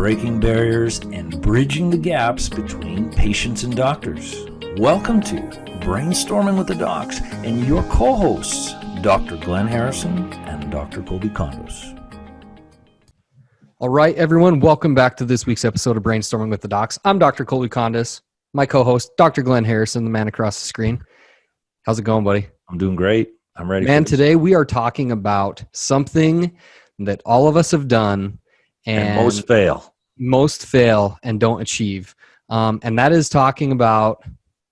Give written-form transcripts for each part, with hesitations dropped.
breaking barriers and bridging the gaps between patients and doctors. Welcome to Brainstorming with the Docs and your co-hosts, Dr. Glenn Harrison and Dr. Kolby Condos. All right, everyone, welcome back to this week's episode of Brainstorming with the Docs. I'm Dr. Kolby Condos, my co-host, Dr. Glenn Harrison, the man across the screen. How's it going, buddy? I'm doing great. I'm ready. Man, today we are talking about something that all of us have done and most fail and don't achieve. And that is talking about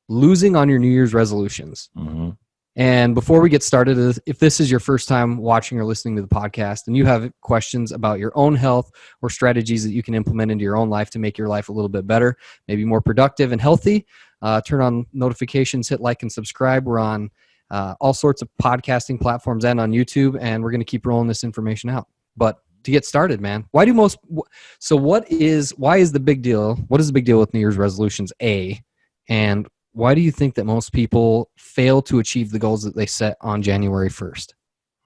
losing on your New Year's resolutions. Mm-hmm. And before we get started, if this is your first time watching or listening to the podcast and you have questions about your own health or strategies that you can implement into your own life to make your life a little bit better, maybe more productive and healthy, turn on notifications, hit like and subscribe. We're on all sorts of podcasting platforms and on YouTube, and we're going to keep rolling this information out. But to get started, man, why is the big deal? What is the big deal with New Year's resolutions, A? And why do you think that most people fail to achieve the goals that they set on January 1st?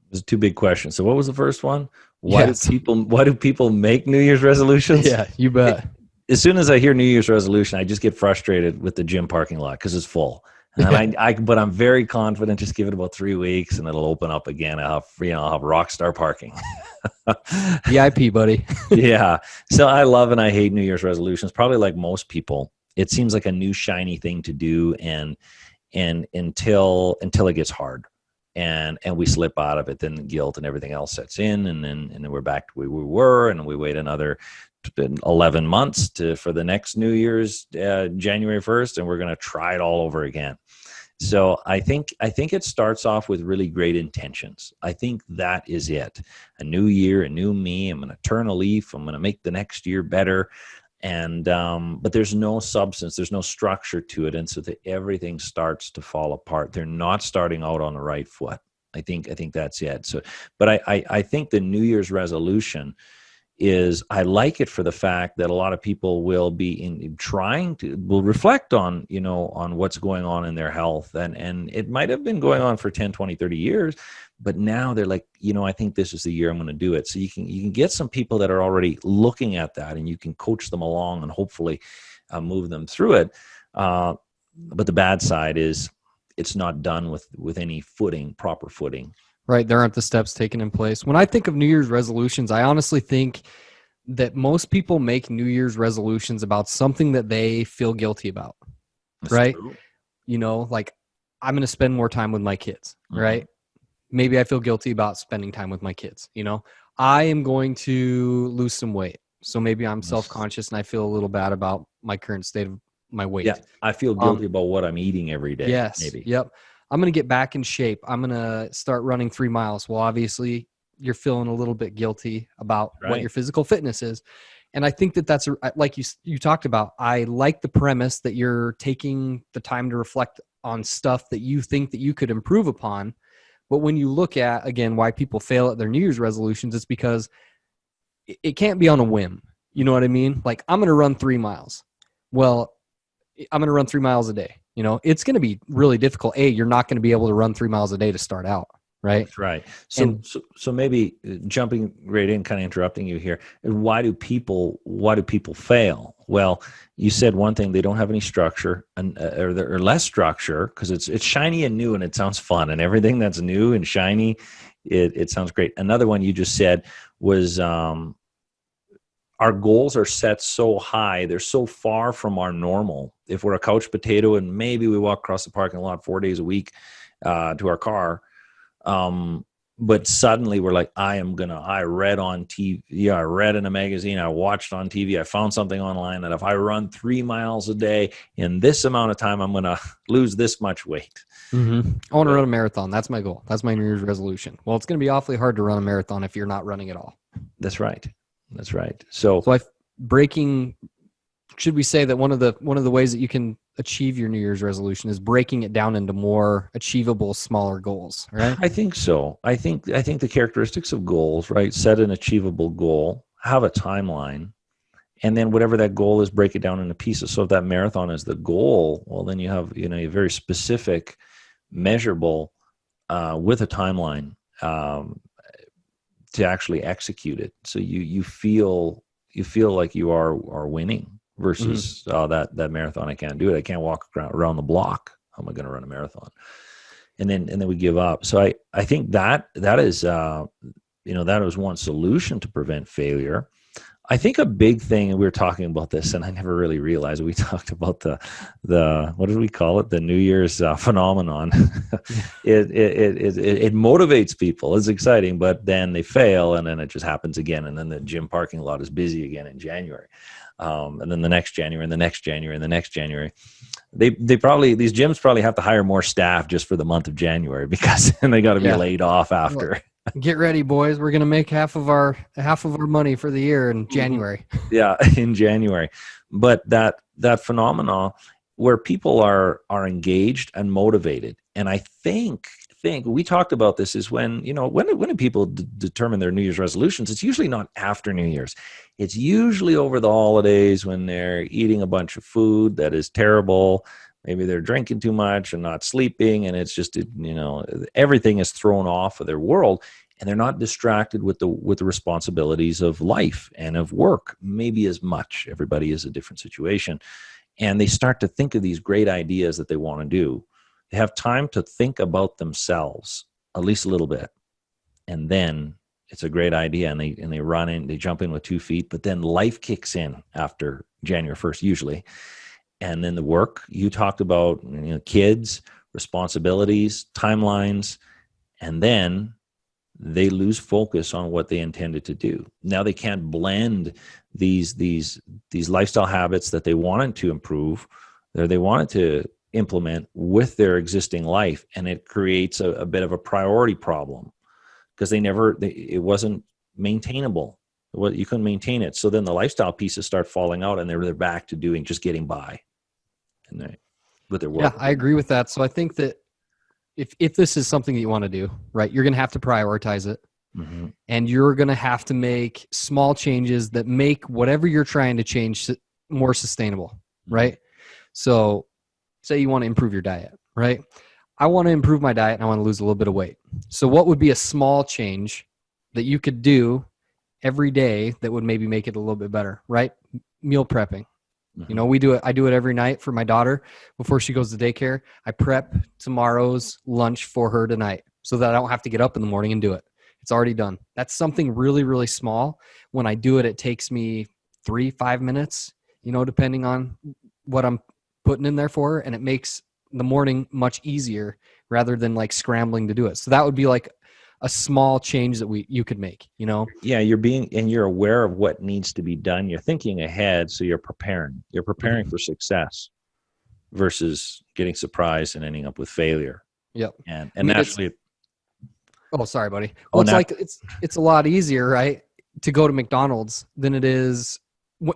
There's two big questions. So what was the first one? Why do people make New Year's resolutions? Yeah, you bet. As soon as I hear New Year's resolution, I just get frustrated with the gym parking lot because it's full. And but I'm very confident. Just give it about 3 weeks, and it'll open up again. I'll have rock star parking. VIP, buddy. Yeah. So I love and I hate New Year's resolutions. Probably like most people, it seems like a new shiny thing to do, and until it gets hard, and we slip out of it, then the guilt and everything else sets in, and then we're back to where we were, and we wait another 11 months for the next New Year's, January 1st, and we're going to try it all over again. So I think it starts off with really great intentions. I think that is it. A new year, a new me. I'm going to turn a leaf. I'm going to make the next year better. And but there's no substance, there's no structure to it, and so everything starts to fall apart. They're not starting out on the right foot. I think that's it. So, but I think the New Year's resolution is, I like it for the fact that a lot of people will be will reflect on, on what's going on in their health. And it might have been going on for 10, 20, 30 years, but now they're like, I think this is the year I'm going to do it. So you can get some people that are already looking at that, and you can coach them along and hopefully move them through it. But the bad side is it's not done with any proper footing. Right. There aren't the steps taken in place. When I think of New Year's resolutions, I honestly think that most people make New Year's resolutions about something that they feel guilty about. That's right. True. Like, I'm going to spend more time with my kids. Mm-hmm. Right. Maybe I feel guilty about spending time with my kids. I am going to lose some weight. So maybe I'm self-conscious and I feel a little bad about my current state of my weight. Yeah. I feel guilty about what I'm eating every day. Yes. Maybe. Yep. I'm going to get back in shape. I'm going to start running 3 miles. Well, obviously, you're feeling a little bit guilty about what your physical fitness is. And I think that's like you talked about. I like the premise that you're taking the time to reflect on stuff that you think that you could improve upon. But when you look at, again, why people fail at their New Year's resolutions, it's because it can't be on a whim. You know what I mean? Like, I'm going to run 3 miles. Well, I'm going to run 3 miles a day. It's going to be really difficult. You're not going to be able to run 3 miles a day to start out, right? That's right. So maybe jumping right in, kind of interrupting you here. Why do people fail? Well, you said one thing: they don't have any structure, or less structure, because it's shiny and new, and it sounds fun, and everything that's new and shiny, it sounds great. Another one you just said was, our goals are set so high, they're so far from our normal. If we're a couch potato and maybe we walk across the parking lot 4 days a week to our car, but suddenly we're like, I read on TV, I read in a magazine, I watched on TV, I found something online that if I run 3 miles a day in this amount of time, I'm going to lose this much weight. Mm-hmm. I want to run a marathon. That's my goal. That's my New Year's resolution. Well, it's going to be awfully hard to run a marathon if you're not running at all. That's right. That's right. So should we say that one of the ways that you can achieve your New Year's resolution is breaking it down into more achievable, smaller goals, right? I think so. I think the characteristics of goals, right? Set an achievable goal, have a timeline, and then whatever that goal is, break it down into pieces. So if that marathon is the goal, well, then you have, a very specific, measurable, with a timeline, to actually execute it. So you feel feel like you are winning versus that marathon, I can't do it. I can't walk around the block. How am I going to run a marathon? And then we give up. So I think that is that is one solution to prevent failure. I think a big thing, and we were talking about this, and I never really realized we talked about the what did we call it? The New Year's phenomenon. It motivates people. It's exciting, but then they fail, and then it just happens again, and then the gym parking lot is busy again in January, and then the next January, and the next January, and the next January. These gyms probably have to hire more staff just for the month of January because then they got to be laid off after. Well, get ready, boys. We're going to make half of our money for the year in January. Yeah, in January. But that phenomenon where people are engaged and motivated. And I think we talked about this is when do people determine their New Year's resolutions? It's usually not after New Year's. It's usually over the holidays when they're eating a bunch of food that is terrible. Maybe they're drinking too much and not sleeping, and it's just, everything is thrown off of their world, and they're not distracted with the responsibilities of life and of work, maybe as much. Everybody is a different situation. And they start to think of these great ideas that they want to do. They have time to think about themselves, at least a little bit. And then it's a great idea, and they run in, they jump in with 2 feet, but then life kicks in after January 1st, usually. And then the work you talked about, kids, responsibilities, timelines, and then they lose focus on what they intended to do. Now they can't blend these lifestyle habits that they wanted to improve, or they wanted to implement with their existing life, and it creates a bit of a priority problem because it wasn't maintainable. You couldn't maintain it. So then the lifestyle pieces start falling out, and they're back to just getting by. And with their work. Yeah, I agree with that. So I think that if this is something that you want to do, right, you're going to have to prioritize it. Mm-hmm. And you're going to have to make small changes that make whatever you're trying to change more sustainable, right? Mm-hmm. So say you want to improve your diet, right? I want to improve my diet and I want to lose a little bit of weight. So what would be a small change that you could do every day that would maybe make it a little bit better, right? Meal prepping. Mm-hmm. I do it every night for my daughter before she goes to daycare. I prep tomorrow's lunch for her tonight so that I don't have to get up in the morning and do it. It's already done. That's something really, really small. When I do it, it takes me 3-5 minutes, depending on what I'm putting in there for her, and it makes the morning much easier rather than like scrambling to do it. So that would be like a small change that you could make, Yeah, you're aware of what needs to be done. You're thinking ahead, so you're preparing mm-hmm. for success versus getting surprised and ending up with failure. Yep. And naturally. Oh, sorry, buddy. Well, it's a lot easier, right, to go to McDonald's than it is.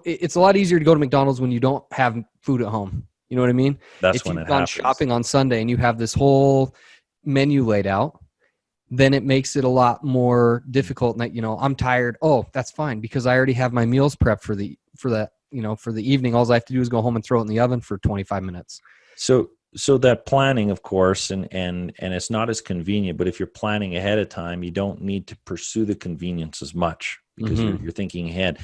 It's a lot easier to go to McDonald's when you don't have food at home. You know what I mean? That's when it happens. If you've gone shopping on Sunday and you have this whole menu laid out, then it makes it a lot more difficult. And I'm tired. Oh, that's fine because I already have my meals prepped for the evening. All I have to do is go home and throw it in the oven for 25 minutes. So that planning, of course, and it's not as convenient, but if you're planning ahead of time, you don't need to pursue the convenience as much because mm-hmm. you're thinking ahead.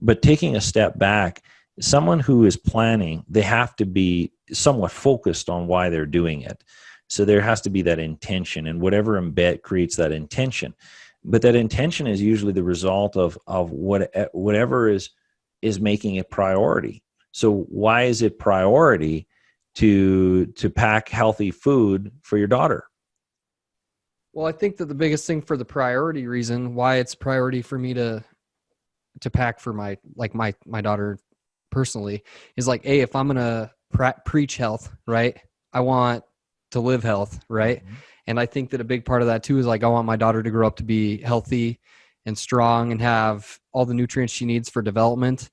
But taking a step back, someone who is planning, they have to be somewhat focused on why they're doing it. So there has to be that intention, and whatever embed creates that intention. But that intention is usually the result of whatever is making it priority. So why is it priority to pack healthy food for your daughter? Well, I think that the biggest thing for the priority reason why it's priority for me to pack for my daughter personally is like, if I'm going to preach health, right? I want to live health, right? Mm-hmm. And I think that a big part of that too is like, I want my daughter to grow up to be healthy and strong and have all the nutrients she needs for development.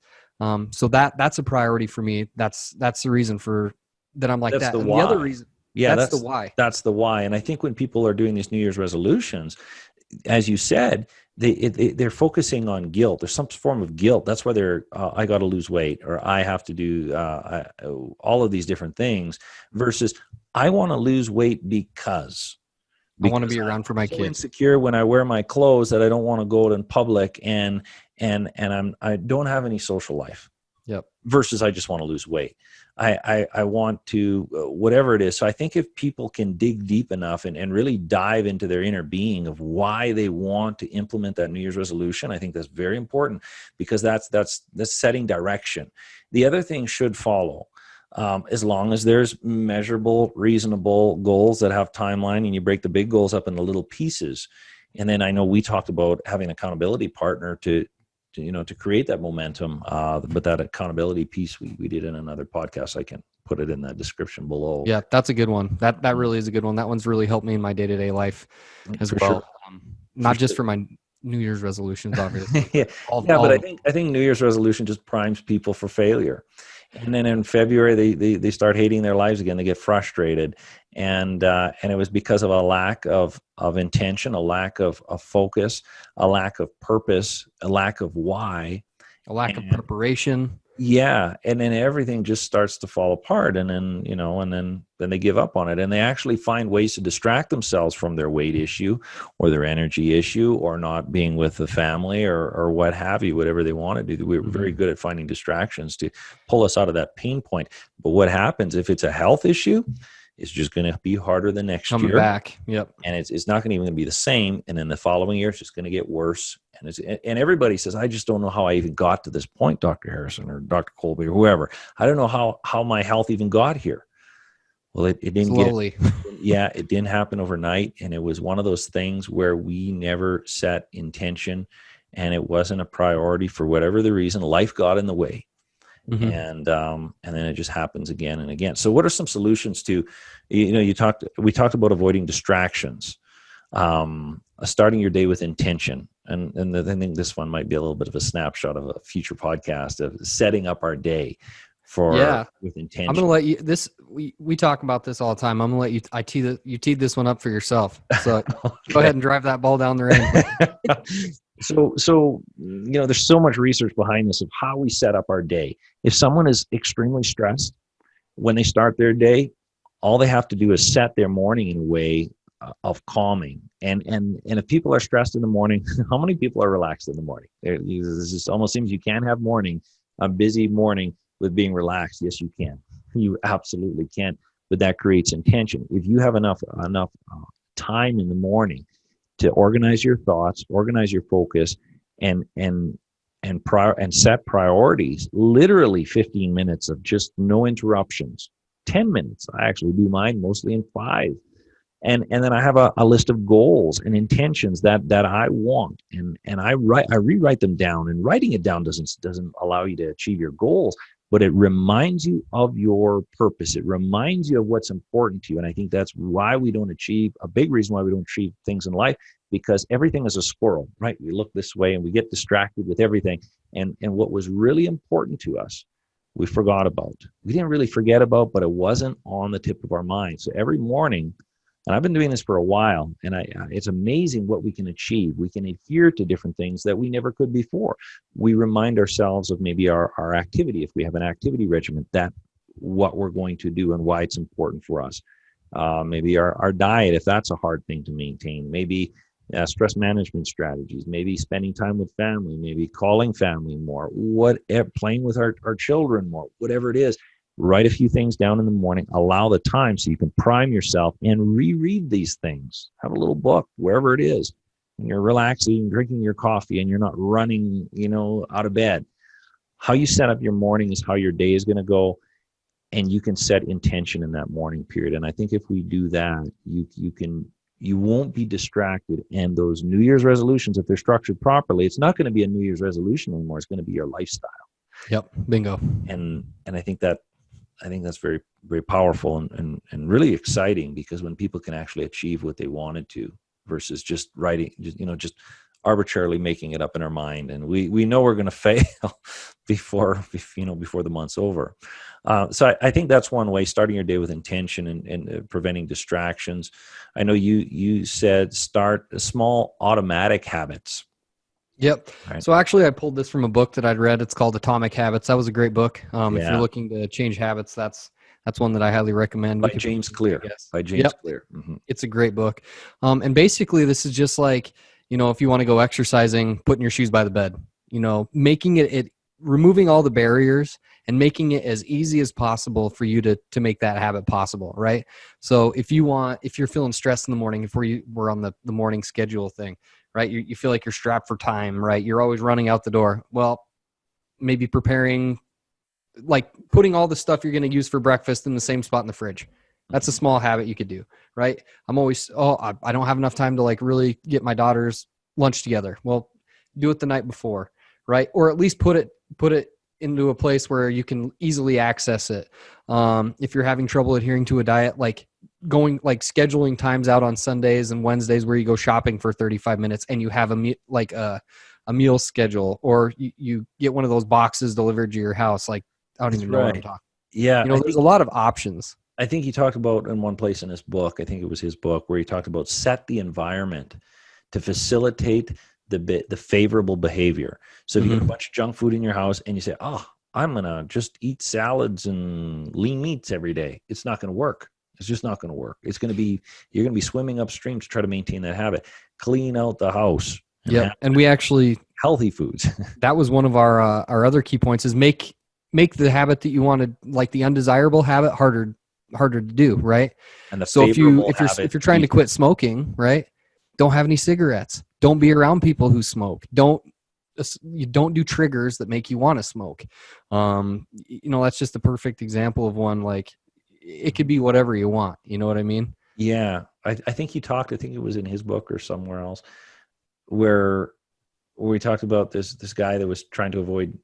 So that's a priority for me. That's the reason for that. I'm like that's that. The other reason, that's the why. That's the why. And I think when people are doing these New Year's resolutions, as you said, they're focusing on guilt. There's some form of guilt. That's why they're, I got to lose weight, or I have to do all of these different things, versus I want to lose weight because I want to be around for my so kids. Insecure when I wear my clothes that I don't want to go out in public, and I don't have any social life. Yep. Versus I just want to lose weight. I want to, whatever it is. So I think if people can dig deep enough and really dive into their inner being of why they want to implement that New Year's resolution, I think that's very important, because that's setting direction. The other thing should follow, as long as there's measurable, reasonable goals that have timeline, and you break the big goals up into little pieces. And then I know we talked about having an accountability partner to create that momentum. But that accountability piece we did in another podcast. I can put it in that description below. Yeah, that's a good one. That really is a good one. That one's really helped me in my day-to-day life as well. Sure. Not just for my New Year's resolutions, obviously. But I think New Year's resolution just primes people for failure. And then in February, they start hating their lives again. They get frustrated. And it was because of a lack of intention, a lack of focus, a lack of purpose, a lack of why. A lack of preparation. Yeah. And then everything just starts to fall apart. And then, then they give up on it. And they actually find ways to distract themselves from their weight issue or their energy issue or not being with the family or what have you, whatever they want to do. We're very good at finding distractions to pull us out of that pain point. But what happens if it's a health issue? It's just going to be harder the next year. Coming back. Yep. And it's not going to be the same. And then the following year, it's just going to get worse. And everybody says, I just don't know how I even got to this point, Dr. Harrison or Dr. Kolby or whoever. I don't know how my health even got here. Well, it didn't slowly. It didn't happen overnight. And it was one of those things where we never set intention, and it wasn't a priority for whatever the reason. Life got in the way. Mm-hmm. And then it just happens again and again. So what are some solutions to, we talked about avoiding distractions, starting your day with intention. And I think this one might be a little bit of a snapshot of a future podcast of setting up our day with intention. I'm going to let you, we talk about this all the time. I'm going to let you teed this one up for yourself. So okay. Go ahead and drive that ball down the range. So there's so much research behind this of how we set up our day. If someone is extremely stressed when they start their day, all they have to do is set their morning in a way of calming. And if people are stressed in the morning, how many people are relaxed in the morning? It just almost seems you can't have a busy morning with being relaxed. Yes, you can. You absolutely can. But that creates intention. If you have enough time in the morning to organize your thoughts, organize your focus, and set priorities, literally 15 minutes of just no interruptions, 10 minutes. I actually do mine mostly in 5. And then I have a list of goals and intentions that I want, and I rewrite them down. And writing it down doesn't allow you to achieve your goals, but it reminds you of your purpose. It reminds you of what's important to you. And I think that's why we don't achieve, a big reason why we don't achieve things in life, because everything is a squirrel, right? We look this way and we get distracted with everything. And what was really important to us, we forgot about. We didn't really forget about, but it wasn't on the tip of our mind. So every morning, and I've been doing this for a while, and it's amazing what we can achieve. We can adhere to different things that we never could before. We remind ourselves of maybe our activity. If we have an activity regimen, that what we're going to do and why it's important for us. Maybe our diet, if that's a hard thing to maintain. Maybe stress management strategies. Maybe spending time with family. Maybe calling family more. Playing with our children more. Whatever it is. Write a few things down in the morning, allow the time so you can prime yourself and reread these things. Have a little book, wherever it is. And you're relaxing, drinking your coffee, and you're not running, out of bed. How you set up your morning is how your day is going to go. And you can set intention in that morning period. And I think if we do that, you won't be distracted. And those New Year's resolutions, if they're structured properly, it's not going to be a New Year's resolution anymore. It's going to be your lifestyle. Yep. Bingo. And I think that's very, very powerful and really exciting, because when people can actually achieve what they wanted to versus just writing, just arbitrarily making it up in our mind. And we know we're going to fail before the month's over. So I think that's one way, starting your day with intention and preventing distractions. I know you said start small automatic habits. Yep. Right. So actually I pulled this from a book that I'd read. It's called Atomic Habits. That was a great book. If you're looking to change habits, that's That's one that I highly recommend. By James Clear. By James Clear. Mm-hmm. It's a great book. And basically this is just like, if you want to go exercising, putting your shoes by the bed, making it removing all the barriers and making it as easy as possible for you to make that habit possible, right? So if you're feeling stressed in the morning, if we're on the morning schedule thing, right? You feel like you're strapped for time, right? You're always running out the door. Well, maybe preparing, like putting all the stuff you're going to use for breakfast in the same spot in the fridge. That's a small habit you could do, right? I'm always, I don't have enough time to like really get my daughter's lunch together. Well, do it the night before, right? Or at least put it into a place where you can easily access it. If you're having trouble adhering to a diet, like scheduling times out on Sundays and Wednesdays where you go shopping for 35 minutes and you have a meal schedule, or you get one of those boxes delivered to your house. Like, I don't even know what I'm talking. Yeah. There's a lot of options. I think he talked about in one place in his book, I think it was his book, where he talked about set the environment to facilitate the favorable behavior. So if you get a bunch of junk food in your house and you say, I'm going to just eat salads and lean meats every day, it's not going to work. It's just not going to work. You're going to be swimming upstream to try to maintain that habit. Clean out the house. And we actually healthy foods. That was one of our other key points, is make the habit that you wanted, like the undesirable habit, harder to do, right? And so if you're trying to quit smoking, right? Don't have any cigarettes. Don't be around people who smoke. Don't do triggers that make you want to smoke. That's just the perfect example of one. Like, it could be whatever you want. You know what I mean? Yeah. I think he talked, I think it was in his book or somewhere else, where we talked about this guy that was trying to avoid,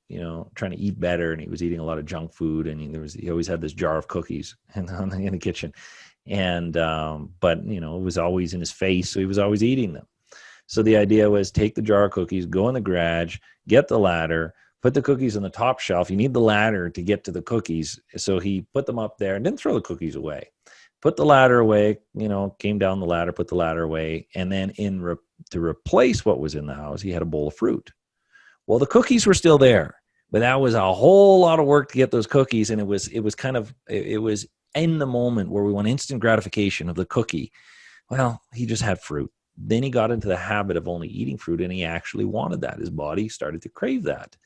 trying to eat better, and he was eating a lot of junk food, and he always had this jar of cookies in the kitchen, and but it was always in his face, so he was always eating them. So the idea was, take the jar of cookies, go in the garage, get the ladder, put the cookies on the top shelf. You need the ladder to get to the cookies, so he put them up there and didn't throw the cookies away. Put the ladder away, came down the ladder, put the ladder away, and then to replace what was in the house, he had a bowl of fruit. Well, the cookies were still there, but that was a whole lot of work to get those cookies, and it was in the moment where we want instant gratification of the cookie. Well, he just had fruit. Then he got into the habit of only eating fruit, and he actually wanted that. His body started to crave that.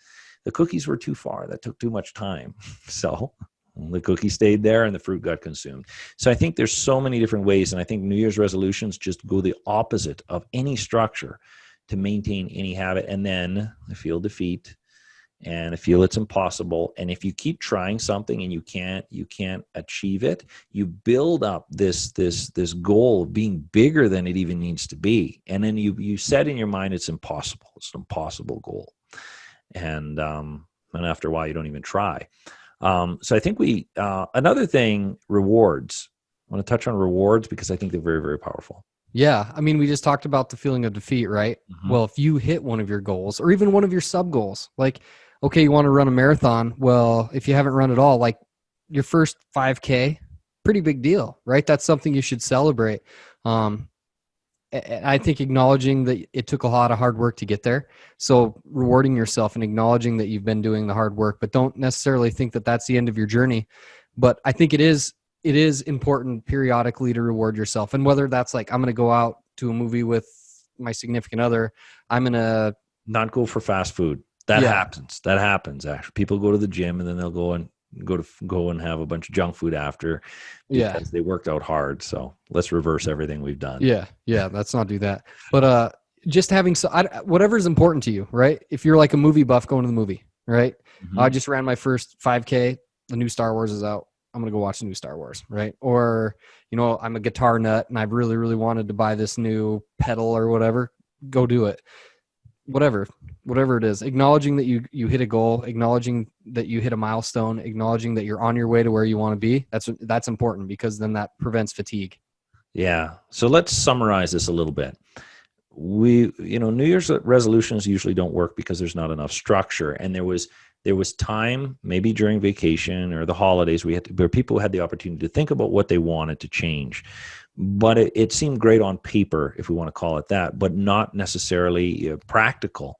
The cookies were too far. That took too much time. So the cookie stayed there and the fruit got consumed. So I think there's so many different ways, and I think New Year's resolutions just go the opposite of any structure to maintain any habit. And then I feel defeat, and I feel it's impossible. And if you keep trying something and you can't achieve it, you build up this goal of being bigger than it even needs to be. And then you set in your mind it's impossible. It's an impossible goal. And after a while, you don't even try. So I think another thing, rewards. I want to touch on rewards because I think they're very, very powerful. Yeah. I mean, we just talked about the feeling of defeat, right? Mm-hmm. Well, if you hit one of your goals, or even one of your sub goals, like, okay, you want to run a marathon. Well, if you haven't run at all, like your first 5K, pretty big deal, right? That's something you should celebrate. I think acknowledging that it took a lot of hard work to get there. So rewarding yourself and acknowledging that you've been doing the hard work, but don't necessarily think that that's the end of your journey. But I think it is important periodically to reward yourself. And whether that's like, I'm going to go out to a movie with my significant other, I'm going to not go for fast food. That happens. Actually, people go to the gym and then they'll go and have a bunch of junk food after because they worked out hard. So let's reverse everything we've done. Yeah. Let's not do that. But just having whatever is important to you, right? If you're like a movie buff, going to the movie, right? Mm-hmm. I just ran my first 5K. The new Star Wars is out. I'm going to go watch the new Star Wars, right? Or, I'm a guitar nut and I've really, really wanted to buy this new pedal or whatever. Go do it. Whatever it is, acknowledging that you hit a goal, acknowledging that you hit a milestone, acknowledging that you're on your way to where you want to be. That's important, because then that prevents fatigue. Yeah. So let's summarize this a little bit. New Year's resolutions usually don't work because there's not enough structure. And there was time, maybe during vacation or the holidays, where people had the opportunity to think about what they wanted to change. But it seemed great on paper, if we want to call it that, but not necessarily practical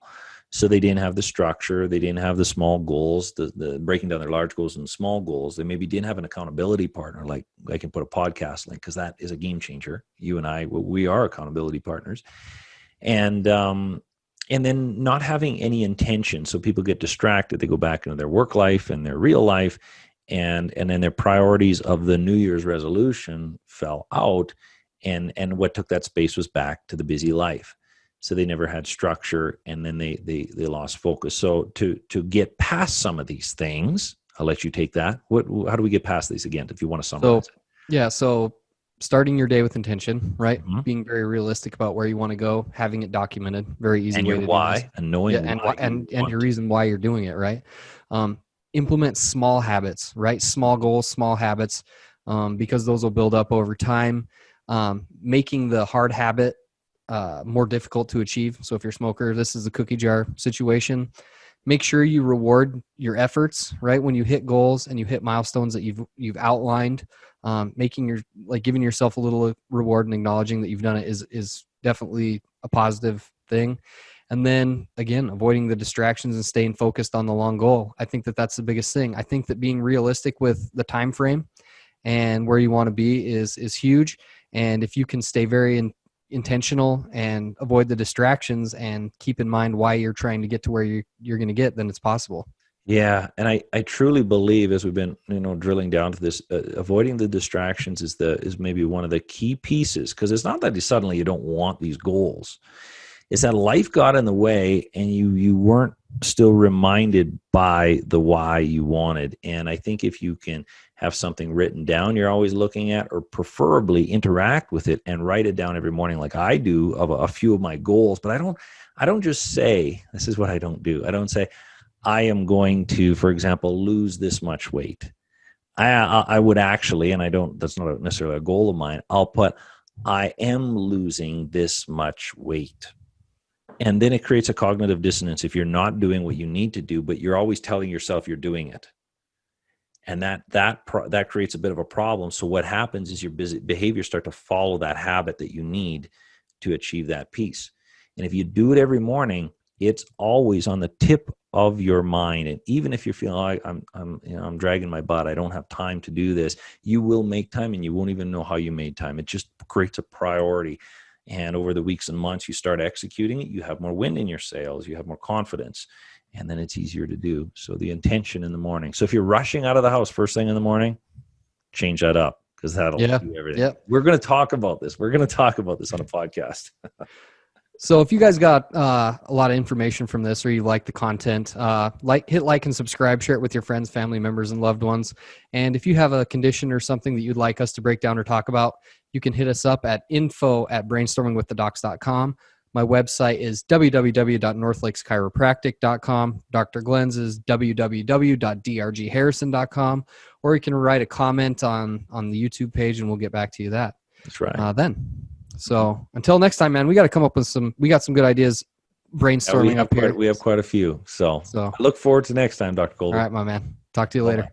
So they didn't have the structure. They didn't have the small goals, the breaking down their large goals and small goals. They maybe didn't have an accountability partner. Like I can put a podcast link because that is a game changer. You and I, we are accountability partners. And then not having any intention. So people get distracted. They go back into their work life and their real life. And then their priorities of the New Year's resolution fell out. And what took that space was back to the busy life. So they never had structure, and then they lost focus. So to get past some of these things, I'll let you take that. How do we get past these again, if you want to summarize it? Yeah, so starting your day with intention, right? Mm-hmm. Being very realistic about where you want to go, having it documented, very easy and way your to why, do this. and knowing and your reason why you're doing it, right? Implement small habits, right? Small goals, small habits, because those will build up over time. Making the hard habit more difficult to achieve. So if you're a smoker, this is a cookie jar situation. Make sure you reward your efforts, right? When you hit goals and you hit milestones that you've outlined, giving yourself a little reward and acknowledging that you've done it is definitely a positive thing. And then again, avoiding the distractions and staying focused on the long goal. I think that that's the biggest thing. I think that being realistic with the time frame and where you want to be is huge. And if you can stay very intentional and avoid the distractions and keep in mind why you're trying to get to where you're going to get, then it's possible. Yeah. And I truly believe, as we've been, drilling down to this, avoiding the distractions is maybe one of the key pieces. Cause it's not that suddenly you don't want these goals. It's that life got in the way and you weren't still reminded by the why you wanted. And I think if you can have something written down you're always looking at, or preferably interact with it and write it down every morning like I do of a few of my goals. But I don't just say, this is what I don't do. I don't say, I am going to, for example, lose this much weight. I would actually, and that's not necessarily a goal of mine, I'll put, I am losing this much weight. And then it creates a cognitive dissonance if you're not doing what you need to do, but you're always telling yourself you're doing it. And that creates a bit of a problem. So what happens is your behavior start to follow that habit that you need to achieve that piece. And if you do it every morning, it's always on the tip of your mind. And even if you're feeling like I'm dragging my butt, I don't have time to do this, you will make time and you won't even know how you made time. It just creates a priority. And over the weeks and months, you start executing it, you have more wind in your sails, you have more confidence, and then it's easier to do. So the intention in the morning. So if you're rushing out of the house first thing in the morning, change that up, because that'll do everything. Yeah. We're going to talk about this. We're going to talk about this on a podcast. So if you guys got a lot of information from this, or you like the content, hit like and subscribe, share it with your friends, family members, and loved ones. And if you have a condition or something that you'd like us to break down or talk about, you can hit us up at info@brainstormingwiththedocs.com. My website is www.northlakescheropractic.com. Dr. Glenn's is www.drgharrison.com. Or you can write a comment on the YouTube page and we'll get back to you that. That's right. Then. So until next time, man, we got to come up with we got some good ideas brainstorming up here. We have quite a few. So I look forward to next time, Dr. Kolby. All right, my man. Talk to you later.